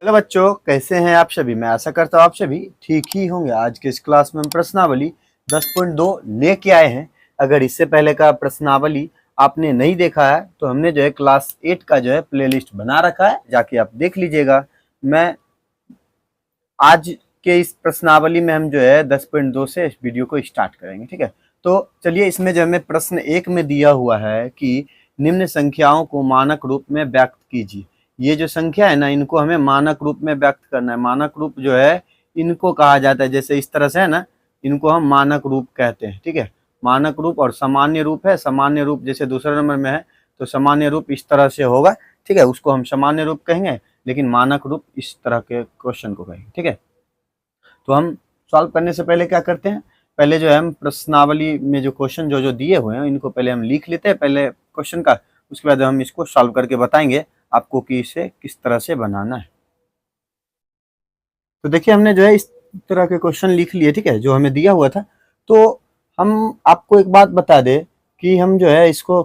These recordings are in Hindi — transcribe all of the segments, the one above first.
हेलो बच्चों, कैसे हैं आप सभी। मैं आशा करता हूँ आप सभी ठीक ही होंगे। आज के इस क्लास में हम प्रश्नावली 10.2 लेके आए हैं। अगर इससे पहले का प्रश्नावली आपने नहीं देखा है तो हमने जो है क्लास 8 का जो है प्लेलिस्ट बना रखा है, जाके आप देख लीजिएगा। मैं आज के इस प्रश्नावली में हम जो है 10.2 से इस वीडियो को स्टार्ट करेंगे, ठीक है। तो चलिए, इसमें जो हमें प्रश्न 1 में दिया हुआ है कि निम्न संख्याओं को मानक रूप में व्यक्त कीजिए। ये जो संख्या है ना, इनको हमें मानक रूप में व्यक्त करना है। मानक रूप जो है इनको कहा जाता है, जैसे इस तरह से है ना, इनको हम मानक रूप कहते हैं, ठीक है। मानक रूप और सामान्य रूप है। सामान्य रूप जैसे दूसरे नंबर में है, तो सामान्य रूप इस तरह से होगा, ठीक है, उसको हम सामान्य रूप कहेंगे। लेकिन मानक रूप इस तरह के क्वेश्चन को कहेंगे, ठीक है। तो हम सॉल्व करने से पहले क्या करते हैं, पहले जो है हम प्रश्नावली में जो क्वेश्चन जो जो दिए हुए हैं इनको पहले हम लिख लेते हैं पहले क्वेश्चन का। उसके बाद हम इसको सॉल्व करके बताएंगे आपको कि इसे किस तरह से बनाना है। तो देखिए, हमने जो है इस तरह के क्वेश्चन लिख लिए, ठीक है, जो हमें दिया हुआ था। तो हम आपको एक बात बता दें कि हम जो है इसको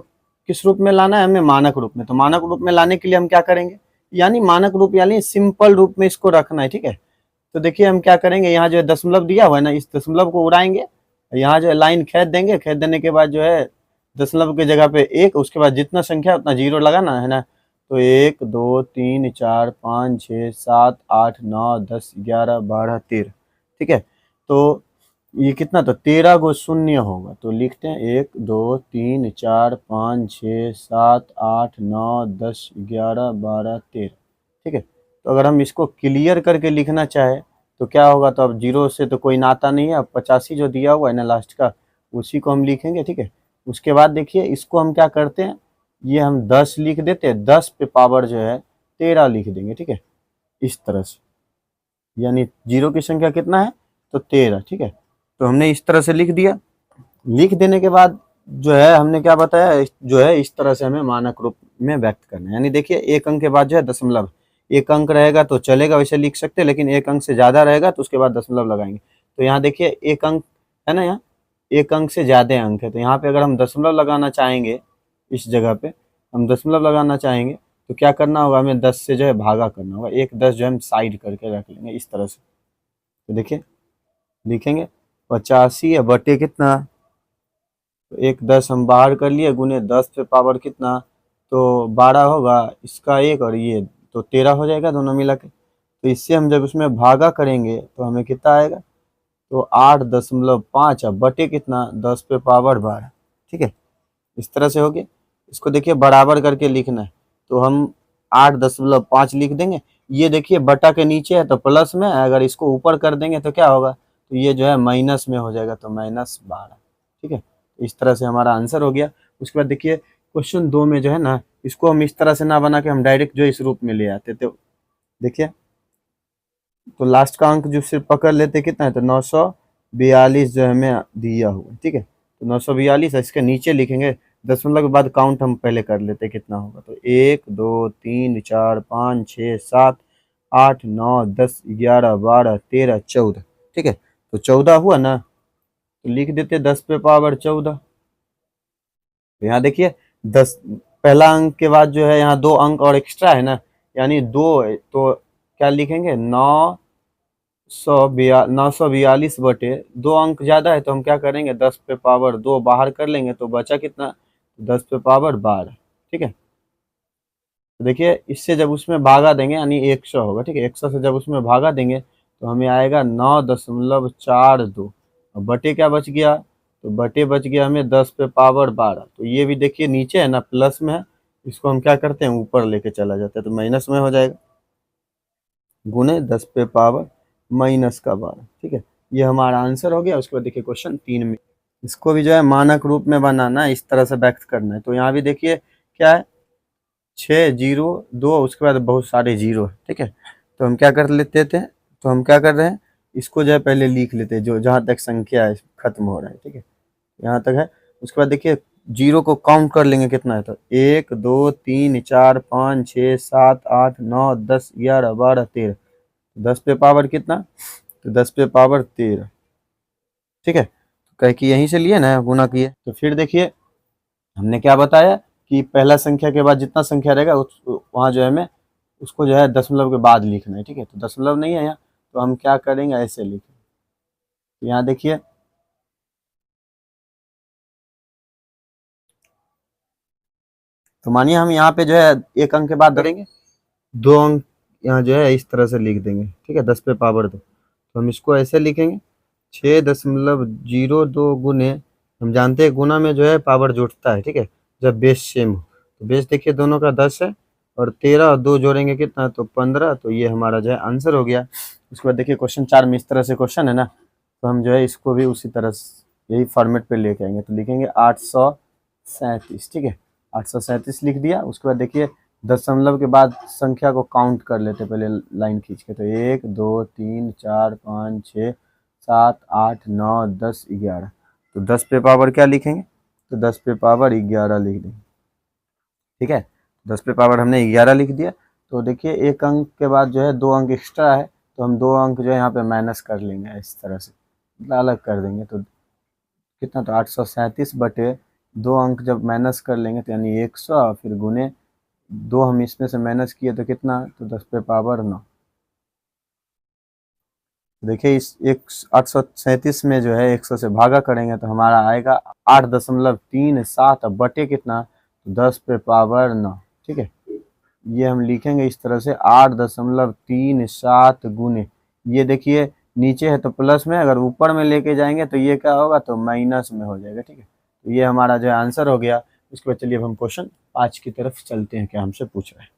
किस रूप में लाना है, हमें मानक रूप में। तो मानक रूप में लाने के लिए हम क्या करेंगे, यानी मानक रूप यानी सिंपल रूप में इसको रखना है, ठीक है। तो देखिए हम क्या करेंगे, यहाँ जो है दशमलव दिया हुआ है ना, इस दशमलव को उड़ाएंगे। यहाँ जो है लाइन खींच देंगे। खींच देने के बाद जो है दशमलव की जगह पे एक, उसके बाद जितना संख्या उतना जीरो लगाना है ना। तो 1 2 3 4 5 6 7 8 9 10 11 12 13, ठीक है। तो ये कितना, तो 13 गो शून्य होगा। तो लिखते हैं 1 2 3 4 5 6 7 8 9 10 11 12 13, ठीक है। तो अगर हम इसको क्लियर करके लिखना चाहे तो क्या होगा, तो अब जीरो से तो कोई नाता नहीं है। अब 85 जो दिया हुआ है ना लास्ट का, उसी को हम लिखेंगे, ठीक है। उसके बाद देखिए इसको हम क्या करते हैं, ये हम 10 लिख देते हैं। 10 पे पावर जो है 13 लिख देंगे, ठीक है, इस तरह से। यानी जीरो की संख्या कितना है, तो 13, ठीक है। तो हमने इस तरह से लिख दिया। लिख देने के बाद जो है हमने क्या बताया, जो है इस तरह से हमें मानक रूप में व्यक्त करना है। यानी देखिए, एक अंक के बाद जो है दशमलव, एक अंक रहेगा तो चलेगा, वैसे लिख सकते हैं, लेकिन एक अंक से ज़्यादा रहेगा तो उसके बाद दशमलव लगाएंगे। तो यहाँ देखिए एक अंक है ना, यहाँ एक अंक से ज़्यादा अंक है, तो यहाँ पे अगर हम दशमलव लगाना चाहेंगे, इस जगह पे हम दशमलव लगाना चाहेंगे तो क्या करना होगा, हमें 10 से जो है भागा करना होगा। एक 10 जो है हम साइड करके रख लेंगे इस तरह से। तो देखिए लिखेंगे 85 है बटे कितना, तो एक 10 हम बाहर कर लिए, गुने 10 पे पावर कितना, तो 12 होगा, इसका एक और ये तो 13 हो जाएगा दोनों मिला के। तो इससे हम जब उसमें भागा करेंगे तो हमें कितना आएगा, तो 8.5 बटे कितना, 10 पे पावर 12, ठीक है। इस तरह से हो गया। इसको देखिए बराबर करके लिखना है, तो हम 8.5 लिख देंगे। ये देखिए बटा के नीचे है तो प्लस में है, अगर इसको ऊपर कर देंगे तो क्या होगा, तो ये जो है माइनस में हो जाएगा, तो -12, ठीक है। इस तरह से हमारा आंसर हो गया। उसके बाद देखिए क्वेश्चन 2 में जो है ना, इसको हम इस तरह से ना बना के हम डायरेक्ट जो इस रूप में ले आते। तो देखिए, तो लास्ट का अंक जो सिर्फ पकड़ लेते कितना है, तो 942 जो हमें दिया हुआ, ठीक है। तो 942 इसके नीचे लिखेंगे, दशमलव के बाद काउंट हम पहले कर लेते कितना होगा। तो 1 2 3 4 5 6 7 8 9 10 11 12 13 14, ठीक है। तो 14 हुआ ना, तो लिख देते 10 पे पावर 14। तो यहाँ देखिए 10 पहला अंक के बाद जो है यहाँ दो अंक और एक्स्ट्रा है ना, यानी दो है, तो क्या लिखेंगे, 942 बटे, दो अंक ज़्यादा है तो हम क्या करेंगे, 10 पे पावर 2 बाहर कर लेंगे, तो बचा कितना, 10 पे पावर 12, ठीक है। तो देखिए इससे जब उसमें भागा देंगे यानी 100 होगा, ठीक है। 100 से जब उसमें भागा देंगे तो हमें आएगा 9.42, और बटे क्या बच गया, तो बटे बच गया हमें 10 पे पावर 12। तो ये भी देखिए नीचे है ना, प्लस में है, इसको हम क्या करते हैं ऊपर लेके चला जाता है, तो माइनस में हो जाएगा, गुने 10 पे पावर -12, ठीक है। ये हमारा आंसर हो गया। उसके बाद देखिए क्वेश्चन 3 में, इसको भी जो है मानक रूप में बनाना है, इस तरह से व्यक्त करना है। तो यहाँ भी देखिए क्या है, 6 0 2, उसके बाद बहुत सारे जीरो है, ठीक है। तो हम क्या कर लेते थे, तो हम क्या कर रहे हैं, इसको जो है पहले लिख लेते हैं, जो जहाँ तक संख्या है खत्म हो रहा है, ठीक है, यहाँ तक है। उसके बाद देखिए जीरो को काउंट कर लेंगे कितना है, तो 1 2 3 4 5 6 7 8 9 10 11 12 13, 10 पे पावर कितना, तो 10 पे पावर 13, ठीक है। तो कह कि यहीं से लिए ना, गुना किए। तो फिर देखिए हमने क्या बताया कि पहला संख्या के बाद जितना संख्या रहेगा वहाँ जो है हमें उसको जो है दशमलव के बाद लिखना है, ठीक है। तो दशमलव नहीं है यहाँ, तो हम क्या करेंगे, ऐसे लिखें। तो यहाँ देखिए तो मानिए हम यहाँ पे जो है एक अंक के बाद करेंगे, दो अंक यहाँ जो है इस तरह से लिख देंगे, ठीक है, 10 पे पावर 2। तो हम इसको ऐसे लिखेंगे 6.02 गुने, हम जानते हैं गुना में जो है पावर जुटता है, ठीक है, जब बेस सेम हो। तो बेस देखिए दोनों का 10 है, और 13 और 2 जोड़ेंगे कितना, तो 15। तो ये हमारा जो है आंसर हो गया। उसके बाद देखिए क्वेश्चन 4 में इस तरह से क्वेश्चन है ना, तो हम जो है इसको भी उसी तरह यही फॉर्मेट पे लेके आएंगे। तो लिखेंगे 837, ठीक है, 837 लिख दिया। उसके बाद देखिए दशमलव के बाद संख्या को काउंट कर लेते पहले लाइन खींच के। तो 1 2 3 4 5 6 7 8 9 10 11। तो 10 पे पावर क्या लिखेंगे, तो 10 पे पावर 11 लिख देंगे, ठीक है। 10 पे पावर हमने 11 लिख दिया। तो देखिए एक अंक के बाद जो है 2 अंक एक्स्ट्रा है, तो हम 2 अंक जो है यहाँ पे माइनस कर लेंगे, इस तरह से मतलब अलग कर देंगे। तो कितना, तो 837 बटे 2 अंक जब माइनस कर लेंगे तो यानी 100, फिर गुने 2 हम इसमें से माइनस किए तो कितना, तो 10 पे पावर 9। देखिए इस एक 837 में जो है 100 से भागा करेंगे तो हमारा आएगा 8.37 बटे कितना, तो 10 पे पावर 9, ठीक है। ये हम लिखेंगे इस तरह से 8.37 गुने, ये देखिए नीचे है तो प्लस में, अगर ऊपर में लेके जाएंगे तो ये क्या होगा, तो माइनस में हो जाएगा, ठीक है। तो ये हमारा जो है आंसर हो गया। उसके बाद चलिए अब हम क्वेश्चन 5 की तरफ चलते हैं, क्या हमसे पूछ रहे हैं।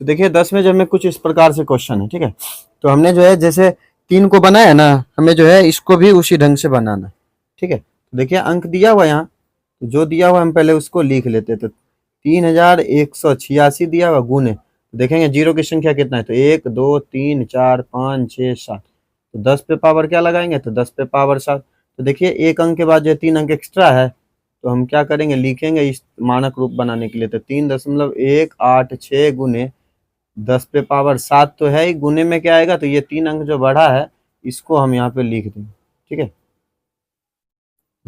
तो देखिए 10 में जो हमें कुछ इस प्रकार से क्वेश्चन है, ठीक है। तो हमने जो है जैसे 3 को बनाया ना, हमें जो है इसको भी उसी ढंग से बनाना है, ठीक है। तो देखिए अंक दिया हुआ यहाँ, तो जो दिया हुआ हम पहले उसको लिख लेते हैं। तो 3186 दिया हुआ गुने, देखेंगे जीरो की संख्या कितना है, तो 1 2 3 4 5 6 7। तो 10 पे पावर क्या लगाएंगे, तो 10 पे पावर 7। तो देखिए एक अंक के बाद जो 3 अंक एक्स्ट्रा है, तो हम क्या करेंगे, लिखेंगे इस मानक रूप बनाने के लिए। तो 3.186 गुने 10 पे पावर 7 तो है ही, गुने में क्या आएगा, तो ये 3 अंक जो बढ़ा है इसको हम यहाँ पे लिख देंगे, ठीक है।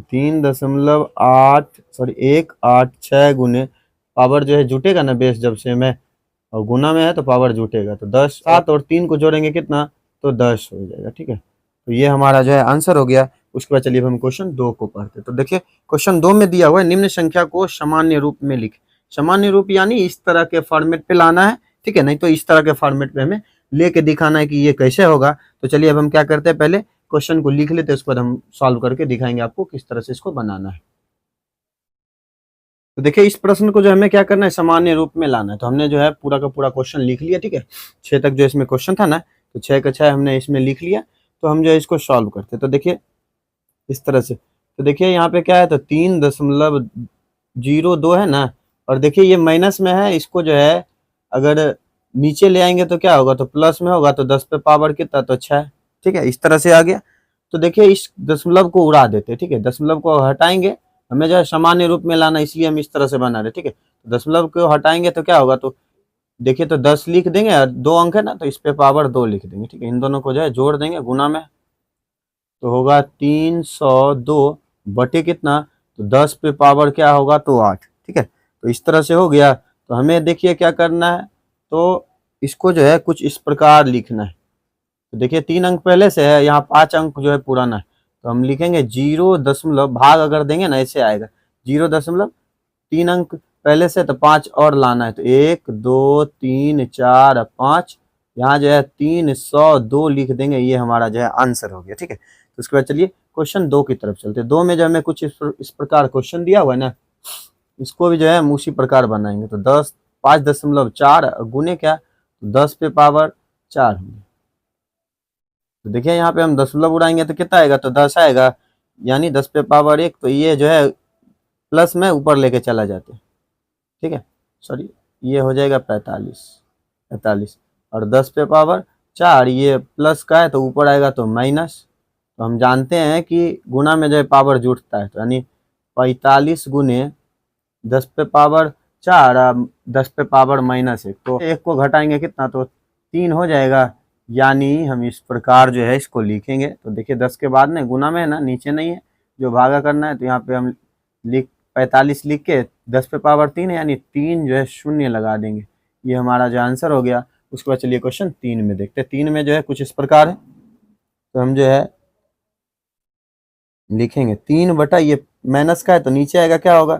1.86 गुने पावर जो है जुटेगा ना, बेस जब से में और गुना में है तो पावर जुटेगा। तो 10, 7 और 3 को जोड़ेंगे कितना, तो 10 हो जाएगा, ठीक है। तो ये हमारा जो है आंसर हो गया। उसके बाद चलिए हम क्वेश्चन 2 को पढ़ते हैं। तो देखिए क्वेश्चन 2 में दिया हुआ है निम्न संख्या को सामान्य रूप में लिखे। सामान्य रूप यानी इस तरह के फॉर्मेट पे लाना है, ठीक है, नहीं तो इस तरह के फॉर्मेट पे हमें लेके दिखाना है कि ये कैसे होगा। तो चलिए अब हम क्या करते हैं, पहले क्वेश्चन को लिख लेते हैं, उसके बाद हम सॉल्व करके दिखाएंगे आपको किस तरह से इसको बनाना है। तो देखिए इस प्रश्न को जो हमें क्या करना है, सामान्य रूप में लाना है। तो हमने जो है पूरा का पूरा क्वेश्चन लिख लिया, ठीक है। 6 तक जो इसमें क्वेश्चन था ना, तो 6 का 6 हमने इसमें लिख लिया। तो हम जो है इसको सॉल्व करते हैं। तो देखिए इस तरह से, तो देखिए यहाँ पे क्या है, तो 3.02 है ना, और देखिए ये माइनस में है, इसको जो है अगर नीचे ले आएंगे तो क्या होगा, तो प्लस में होगा। तो 10 पे पावर कितना, तो 6, ठीक है, इस तरह से आ गया। तो देखिए इस दशमलव को उड़ा देते हैं, ठीक है, दशमलव को हटाएंगे, हमें जो है सामान्य रूप में लाना, इसलिए हम इस तरह से बना रहे, ठीक है। तो दशमलव को हटाएंगे तो क्या होगा, तो देखिए तो 10 लिख देंगे, और 2 अंक है ना, तो इस पे पावर 2 लिख देंगे, ठीक है। इन दोनों को जो है जोड़ देंगे गुना में, तो होगा 302 बटे कितना, तो 10 पे पावर क्या होगा, तो 8, ठीक है। तो इस तरह से हो गया। तो हमें देखिए क्या करना है, तो इसको जो है कुछ इस प्रकार लिखना है। तो देखिए 3 अंक पहले से है, यहाँ 5 अंक जो है पुराना है। तो हम लिखेंगे 0 भाग अगर देंगे ना, ऐसे आएगा 0.3 अंक पहले से, तो 5 और लाना है। तो 1 2 3 4 5, यहाँ जो है 302 लिख देंगे, ये हमारा जो है आंसर हो गया, ठीक है। तो उसके बाद चलिए क्वेश्चन 2 की तरफ चलते हैं। 2 में जो हमें कुछ इस प्रकार क्वेश्चन दिया हुआ है ना, इसको भी जो है हम उसी प्रकार बनाएंगे। तो 5.4 गुने क्या, 10 पे पावर 4 होंगे। तो देखिए यहाँ पे हम दशमलव उड़ाएंगे तो कितना आएगा, तो 10 आएगा, यानी 10 पे पावर 1। तो ये जो है प्लस में ऊपर लेके चला जाते हैं, ठीक है, सॉरी, ये हो जाएगा 45, और 10 पे पावर 4 ये प्लस का है तो ऊपर आएगा तो माइनस। तो हम जानते हैं कि गुना में जो है पावर जुटता है, तो यानी 45 गुने 10 पे पावर 4, 10 पे पावर -1, तो 1 को घटाएंगे कितना, तो 3 हो जाएगा। यानी हम इस प्रकार जो है इसको लिखेंगे। तो देखिए 10 के बाद में गुना में है ना, नीचे नहीं है, जो भागा करना है, तो यहाँ पे हम 45 लिख के 10 पे पावर 3 है, यानी 3 जो है शून्य लगा देंगे। ये हमारा जो आंसर हो गया। उसके बाद चलिए क्वेश्चन 3 में देखते हैं। 3 में जो है कुछ इस प्रकार है, तो हम जो है लिखेंगे 3 बटा, ये माइनस का है तो नीचे आएगा क्या होगा,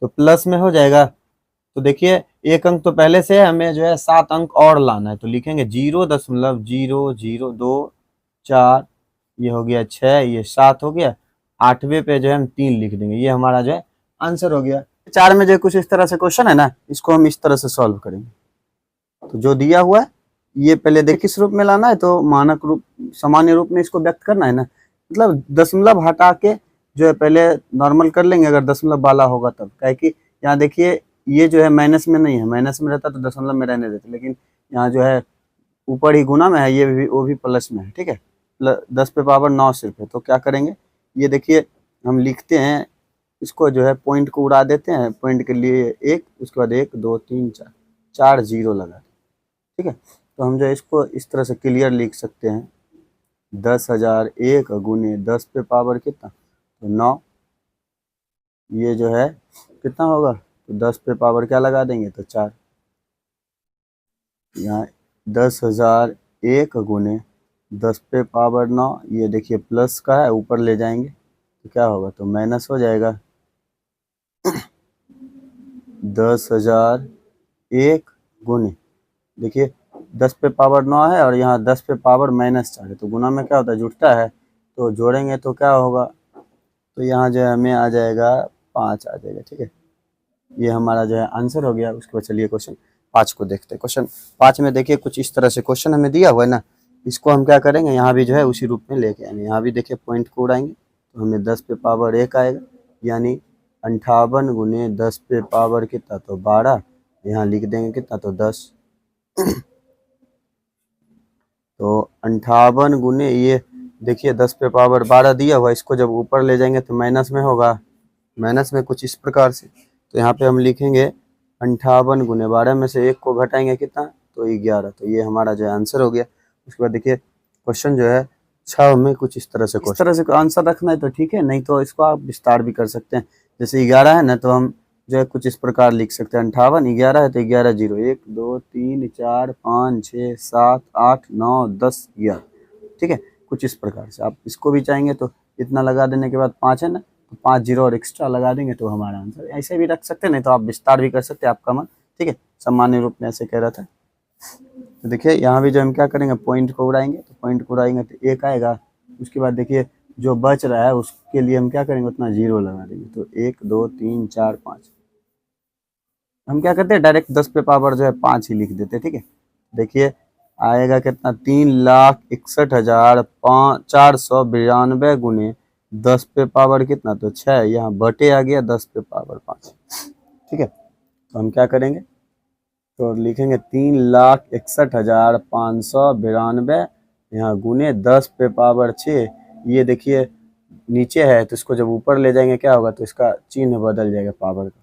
तो प्लस में हो जाएगा। तो देखिए एक अंक तो पहले से है, हमें जो है 7 अंक और लाना है, तो लिखेंगे 0.0024, ये हो गया 6, ये 7 हो गया, 8वें पे जो है हम 3 लिख देंगे। ये हमारा जो है आंसर हो गया। 4 में जो कुछ इस तरह से क्वेश्चन है ना, इसको हम इस तरह से सॉल्व करेंगे। तो जो दिया हुआ है ये पहले देख किस रूप में लाना है, तो मानक रूप, सामान्य रूप में इसको व्यक्त करना है ना, मतलब दशमलव हटा के जो है पहले नॉर्मल कर लेंगे, अगर दशमलव वाला होगा तब। क्या है कि यहाँ देखिए ये जो है माइनस में नहीं है, माइनस में रहता तो दशमलव में रहने देते, लेकिन यहाँ जो है ऊपर ही गुना में है, ये भी वो भी प्लस में है, ठीक है। 10 पे पावर 9 सिर्फ है, तो क्या करेंगे, ये देखिए हम लिखते हैं इसको, जो है पॉइंट को उड़ा देते हैं, पॉइंट के लिए 1, उसके बाद 1 2 3 4 0 लगा, ठीक है। तो हम जो है इसको इस तरह से क्लियर लिख सकते हैं, 10,001 गुने 10 पे पावर कितना, तो 9, ये जो है कितना होगा, तो 10 पे पावर क्या लगा देंगे, तो 4। यहाँ 10,001 गुने 10 पे पावर 9, ये देखिए प्लस का है, ऊपर ले जाएंगे तो क्या होगा, तो माइनस हो जाएगा। 10,001 गुने, देखिए 10 पे पावर 9 है और यहाँ 10 पे पावर -4 है, तो गुना में क्या होता है, जुटता है, तो जोड़ेंगे तो क्या होगा, तो यहाँ जो है हमें आ जाएगा 5 आ जाएगा, ठीक है। ये हमारा जो है आंसर हो गया। उसके बाद चलिए क्वेश्चन 5 को देखते हैं। क्वेश्चन 5 में देखिए कुछ इस तरह से क्वेश्चन हमें दिया हुआ है ना, इसको हम क्या करेंगे, यहाँ भी जो है उसी रूप में लेके आएंगे। यहाँ भी देखिए पॉइंट को उड़ाएंगे तो हमें 10 पे पावर 1 आएगा, यानी 58 गुने 10 पे पावर कितना, तो 12, यहाँ लिख देंगे कितना, तो 10। तो 58 गुने, ये देखिए 10 पे पावर 12 दिया हुआ, इसको जब ऊपर ले जाएंगे तो माइनस में होगा, माइनस में कुछ इस प्रकार से। तो यहाँ पे हम लिखेंगे 58 गुने 12 में से 1 को घटाएंगे कितना, तो 11। तो ये हमारा जो है आंसर हो गया। उसके बाद देखिए क्वेश्चन जो है 6 में कुछ इस तरह से आंसर रखना है तो ठीक है, नहीं तो इसको आप विस्तार भी कर सकते हैं। जैसे 11 है ना, तो हम जो है कुछ इस प्रकार लिख सकते हैं, 58, 11 है तो 11 0, 1 2 3 4 5 6 7 8 9 10 11, ठीक है। कुछ इस प्रकार से आप इसको भी चाहेंगे तो इतना लगा देने के बाद 5 है ना, तो 5 0 और एक्स्ट्रा लगा देंगे तो हमारा आंसर। ऐसे भी रख सकते हैं, नहीं तो आप विस्तार भी कर सकते हैं, आपका मन, ठीक है। सामान्य रूप में ऐसे कह रहा था। तो देखिए यहाँ भी जो हम क्या करेंगे, पॉइंट को उड़ाएंगे, तो पॉइंट को उड़ाएंगे तो 1 आएगा। उसके बाद देखिए जो बच रहा है उसके लिए हम क्या करेंगे, उतना 0 लगा देंगे, तो 1 2 3 4 5। हम क्या करते हैं, डायरेक्ट 10 पे पावर जो है 5 ही लिख देते हैं, ठीक है। देखिए आएगा कितना, 3,61,492 गुने 10 पे पावर कितना, तो 6, यहाँ बटे आ गया 10 पे पावर 5, ठीक है। तो हम क्या करेंगे, तो लिखेंगे 3,61,592, यहाँ गुने 10 पे पावर 6, ये देखिए नीचे है तो इसको जब ऊपर ले जाएंगे क्या होगा, तो इसका चिन्ह बदल जाएगा पावर का।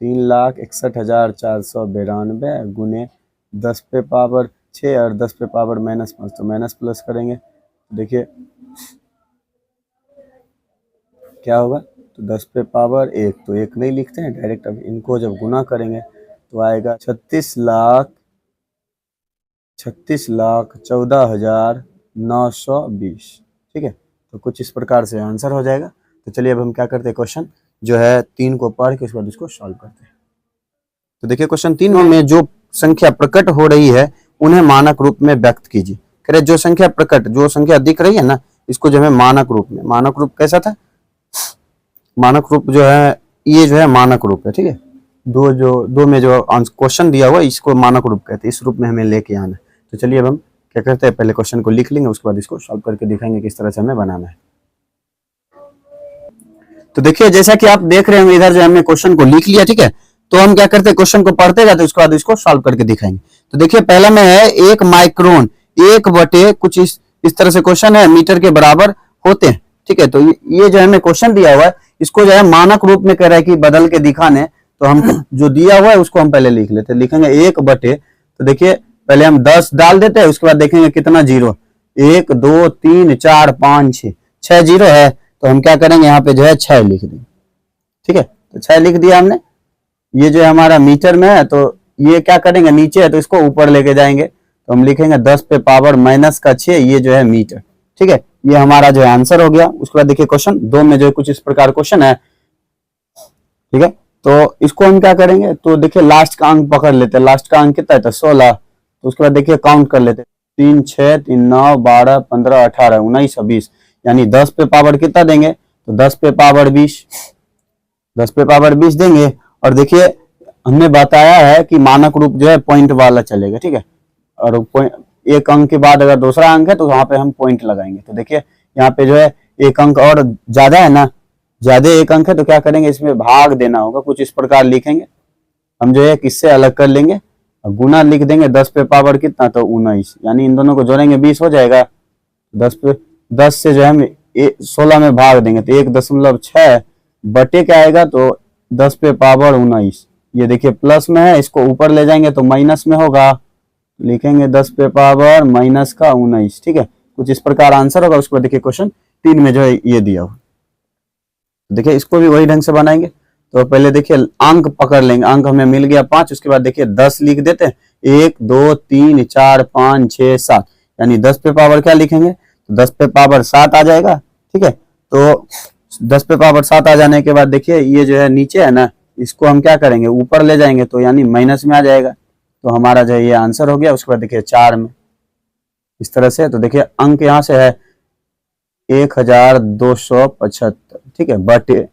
3,61,492 गुने 10 पे पावर 6 और 10 पे पावर -5, तो माइनस प्लस करेंगे, देखिए क्या होगा, तो 10 पे पावर 1, तो 1 नहीं लिखते हैं डायरेक्ट, अब इनको जब गुना करेंगे तो आएगा 36,14,920, ठीक है। तो कुछ इस प्रकार से आंसर हो जाएगा। तो चलिए अब हम क्या करते हैं, क्वेश्चन जो है 3 को पढ़ के उसके बाद इसको सॉल्व करते हैं। तो देखिए क्वेश्चन 3 में जो संख्या प्रकट हो रही है उन्हें मानक रूप में व्यक्त कीजिए। कह रहे जो संख्या प्रकट, जो संख्या दिख रही है ना, इसको जो है मानक रूप में, मानक रूप कैसा था, मानक रूप जो है ये जो है मानक रूप है, ठीक है। दो में जो क्वेश्चन दिया हुआ इसको मानक रूप कहते हैं, इस रूप में हमें लेके आना है। तो चलिए अब हम क्या करते हैं, पहले क्वेश्चन को लिख लेंगे, उसके बाद इसको सॉल्व करके दिखाएंगे किस तरह से हमें बनाना है। तो देखिए जैसा कि आप देख रहे हैं इधर जो हमने क्वेश्चन को लिख लिया, ठीक है। तो हम क्या करते हैं, क्वेश्चन को पढ़ते जाते हैं, उसके बाद इसको सॉल्व करके दिखाएंगे। तो देखिए पहला में है 1 माइक्रोन 1 बटे कुछ इस तरह से क्वेश्चन है, मीटर के बराबर होते हैं, ठीक है। तो ये जो हमें क्वेश्चन दिया हुआ है इसको जो है मानक रूप में कह रहा है कि बदल के दिखाने, तो हम जो दिया हुआ है उसको हम पहले लिख लेते हैं। लिखेंगे 1 बटे, तो देखिए पहले हम 10 डाल देते हैं, उसके बाद देखेंगे कितना 0, 1 2 3 4 5 6 0 है, तो हम क्या करेंगे यहाँ पे जो है 6 लिख देंगे, ठीक है। तो 6 लिख दिया हमने। ये जो है हमारा मीटर में है, तो ये क्या करेंगे, नीचे है तो इसको ऊपर लेके जाएंगे, तो हम लिखेंगे 10 पे पावर माइनस का 6, ये जो है मीटर। ठीक है, ये हमारा जो है आंसर हो गया। उसके बाद देखिए क्वेश्चन 2 में जो है कुछ इस प्रकार क्वेश्चन है। ठीक है, तो इसको हम क्या करेंगे, तो देखिए लास्ट का अंक पकड़ लेते हैं। लास्ट का अंक कितना है, तो 16। तो उसके बाद देखिए काउंट कर लेते हैं, 3 6 3 9 12 15 18 19 20, यानी 10 पे पावर कितना देंगे, तो 10 पे पावर 20, 10 पे पावर 20 देंगे। और देखिए हमने बताया है कि मानक रूप जो है पॉइंट वाला चलेगा। ठीक है, और एक अंक के बाद अगर दूसरा अंक है तो वहां पे हम पॉइंट लगाएंगे। तो देखिए यहाँ पे जो है एक अंक और ज्यादा है ना, ज्यादा एक अंक है, तो क्या करेंगे, इसमें भाग देना होगा, कुछ इस प्रकार लिखेंगे हम, जो है किससे अलग कर लेंगे, गुना लिख देंगे। 10 पे पावर कितना, तो 19, यानी इन दोनों को जोड़ेंगे 20 हो जाएगा। 10 से जो है हम 16 में भाग देंगे, तो 1.6 बटे क्या आएगा, तो 10 पे पावर 19। ये देखिए प्लस में है, इसको ऊपर ले जाएंगे तो माइनस में होगा, लिखेंगे 10 पे पावर माइनस का 19। ठीक है, कुछ इस प्रकार आंसर होगा। उसको देखिए क्वेश्चन 3 में जो है ये दिया हुआ, देखिए इसको भी वही ढंग से बनाएंगे। तो पहले देखिए अंक पकड़ लेंगे, अंक हमें मिल गया 5। उसके बाद देखिए 10 लिख देते हैं, 1 2 3 4 5 6 7, यानी 10 पे पावर क्या लिखेंगे, तो 10 पे पावर 7 आ जाएगा। ठीक है, तो 10 पे पावर 7 आ जाने के बाद देखिए ये जो है नीचे है ना, इसको हम क्या करेंगे, ऊपर ले जाएंगे, तो यानी माइनस में आ जाएगा। तो हमारा जो है ये आंसर हो गया। उसके बाद देखिए 4 में इस तरह से, तो देखिए अंक यहाँ से है 1275। ठीक है, बटे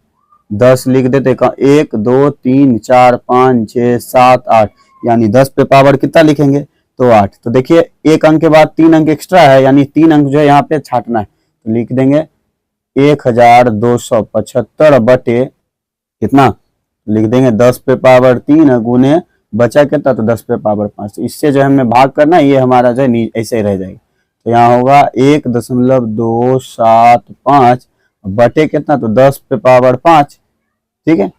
10 लिख देते, 1 2 3 4 5 6 7 8, यानी 10 पे पावर कितना लिखेंगे, तो 8। तो देखिए एक अंक के बाद 3 अंक एक्स्ट्रा है, यानी 3 अंक जो है यहाँ पे छाटना है, तो लिख देंगे 1275 बटे कितना, लिख देंगे 10 पे पावर 3 गुने बचा कितना, तो 10 पे पावर 5। इससे जो है हमें भाग करना है, ये हमारा जो है ऐसे ही रह जाएगा। तो यहाँ होगा 1.275 बटे कितना, तो 10 पे पावर 5। ठीक है,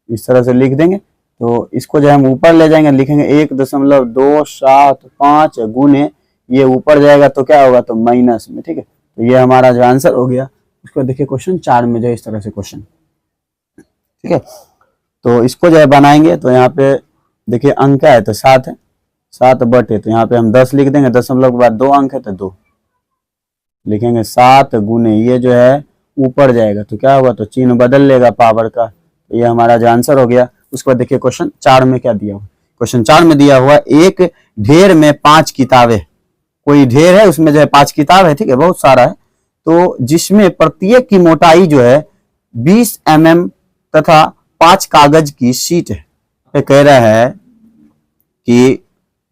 इस तरह से लिख देंगे। तो इसको जो हम ऊपर ले जाएंगे, लिखेंगे 1.275 गुने, ये ऊपर जाएगा तो क्या होगा, तो माइनस में। ठीक है, तो ये हमारा जो आंसर हो गया। उसको देखिए क्वेश्चन 4 में जो इस तरह से क्वेश्चन। ठीक है, तो इसको जो है बनाएंगे, तो यहाँ पे देखिए अंक क्या है, तो 7 है, 7 बटे, तो यहाँ पे हम 10 लिख देंगे, दशमलव के बाद 2 अंक है तो 2 लिखेंगे, 7 गुने, ये जो है ऊपर जाएगा तो क्या होगा, तो चिन्ह बदल लेगा पावर का। तो ये हमारा जो आंसर हो गया। उसके बाद देखिए क्वेश्चन 4 में क्या दिया हुआ, क्वेश्चन 4 में दिया हुआ एक ढेर में 5 किताबें, कोई ढेर है उसमें जो है 5 किताब है। ठीक है, बहुत सारा है, तो जिसमें प्रत्येक की मोटाई जो है 20 mm तथा 5 कागज की शीट है। कह रहा है कि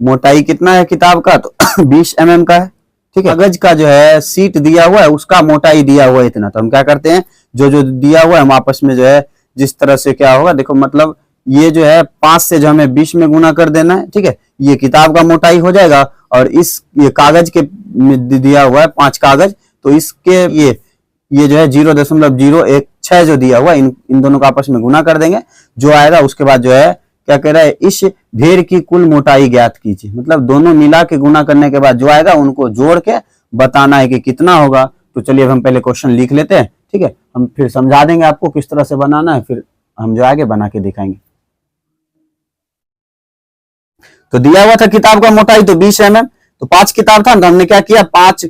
मोटाई कितना है किताब का, तो 20 mm का है। ठीक है, कागज का जो है सीट दिया हुआ है, उसका मोटाई दिया हुआ है इतना। तो हम क्या करते हैं, जो जो दिया हुआ है हम आपस में जो है जिस तरह से क्या होगा, देखो मतलब ये जो है 5 से जो हमें 20 में गुना कर देना है। ठीक है, ये किताब का मोटाई हो जाएगा, और इस ये कागज के दिया हुआ है 5 कागज, तो इसके ये जो है 0.016 जो दिया हुआ है, इन दोनों का आपस में गुना कर देंगे, जो आएगा उसके बाद जो है क्या कह रहा है, इस ढेर की कुल मोटाई ज्ञात कीजिए। मतलब दोनों मिला के गुना करने के बाद जो आएगा उनको जोड़ के बताना है कि कितना होगा। तो चलिए अब हम पहले क्वेश्चन लिख लेते हैं। ठीक है, हम फिर समझा देंगे आपको किस तरह से बनाना है, फिर हम जो आगे बना के दिखाएंगे। तो दिया हुआ था किताब का मोटाई तो 20 mm, तो 5 किताब था, तो हमने क्या किया, 5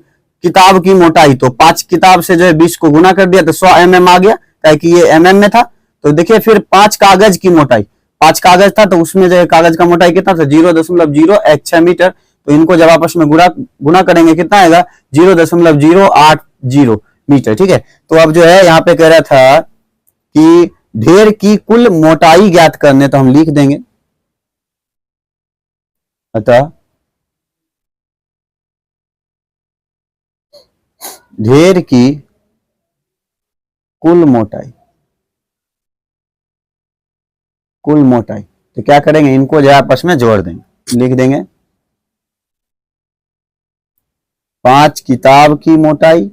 किताब की मोटाई, तो 5 किताब से जो है 20 को गुना कर दिया, तो 100 mm आ गया, क्या कि ये mm में था। तो देखिए फिर 5 कागज की मोटाई, 5 कागज था, तो उसमें जो है कागज का मोटाई कितना था, 0.016 मीटर। तो इनको जब आपस में गुना करेंगे कितना आएगा, 0.080 मीटर। ठीक है, तो अब जो है यहाँ पे कह रहा था कि ढेर की कुल मोटाई ज्ञात करने, तो हम लिख देंगे, अतः ढेर की कुल मोटाई, कुल मोटाई, तो क्या करेंगे, इनको जो आपस में जोड़ देंगे, लिख देंगे 5 किताब की मोटाई।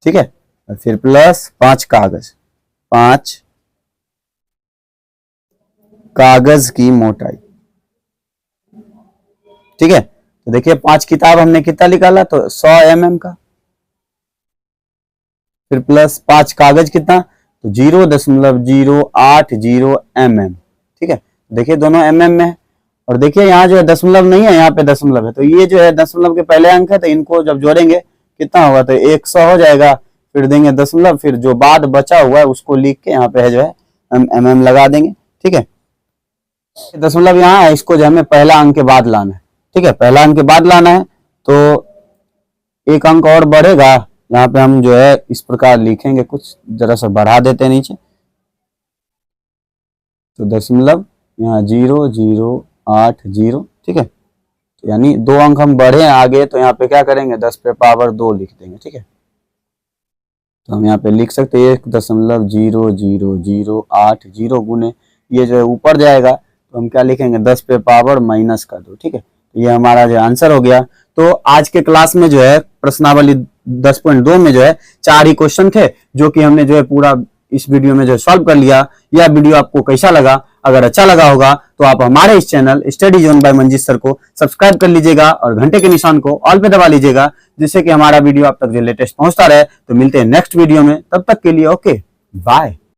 ठीक है, और फिर प्लस 5 कागज, 5 कागज की मोटाई। ठीक है, तो देखिए 5 किताब हमने कितना निकाला, तो 100 mm का, फिर प्लस 5 कागज कितना, तो 0.080 mm, ठीक है। देखिए दोनों mm में है, और देखिए यहाँ जो है दशमलव नहीं है, यहाँ पे दशमलव है, तो ये जो है दशमलव के पहले अंक है, तो इनको जब जोड़ेंगे कितना होगा, तो 100 हो जाएगा, फिर देंगे दशमलव, फिर जो बाद बचा हुआ है उसको लिख के यहाँ पे है जो है mm लगा देंगे, ठीक है। दशमलव यहाँ है, इसको जो हमें पहला अंक के बाद लाना है, ठीक है, पहला अंक के बाद लाना है, तो एक अंक और बढ़ेगा, यहाँ पे हम जो है इस प्रकार लिखेंगे, कुछ जरा सा बढ़ा देते हैं नीचे, तो दशमलव यहाँ 0.080, ठीक है, यानी 2 अंक हम बढ़े आगे, तो यहाँ पे क्या करेंगे 10 पे पावर 2 लिख देंगे, ठीक है। तो हम यहाँ पे लिख सकते हैं 1.00080 गुने ये जो है ऊपर जाएगा, तो हम क्या लिखेंगे 10 पे पावर -2, ठीक है। तो ये हमारा जो आंसर हो गया। तो आज के क्लास में जो है प्रश्नावली 10.2 में जो है 4 ही क्वेश्चन थे, जो कि हमने जो है पूरा इस वीडियो में जो सॉल्व कर लिया। यह वीडियो आपको कैसा लगा? अगर अच्छा लगा होगा तो आप हमारे इस channel study zone by Manjeet sir को सब्सक्राइब कर लीजिएगा और घंटे के निशान को ऑल पे दबा लीजिएगा, जिससे कि हमारा वीडियो आप तक जो लेटेस्ट पहुंचता रहे। तो मिलते हैं नेक्स्ट वीडियो में, तब तक के लिए ओके बाय।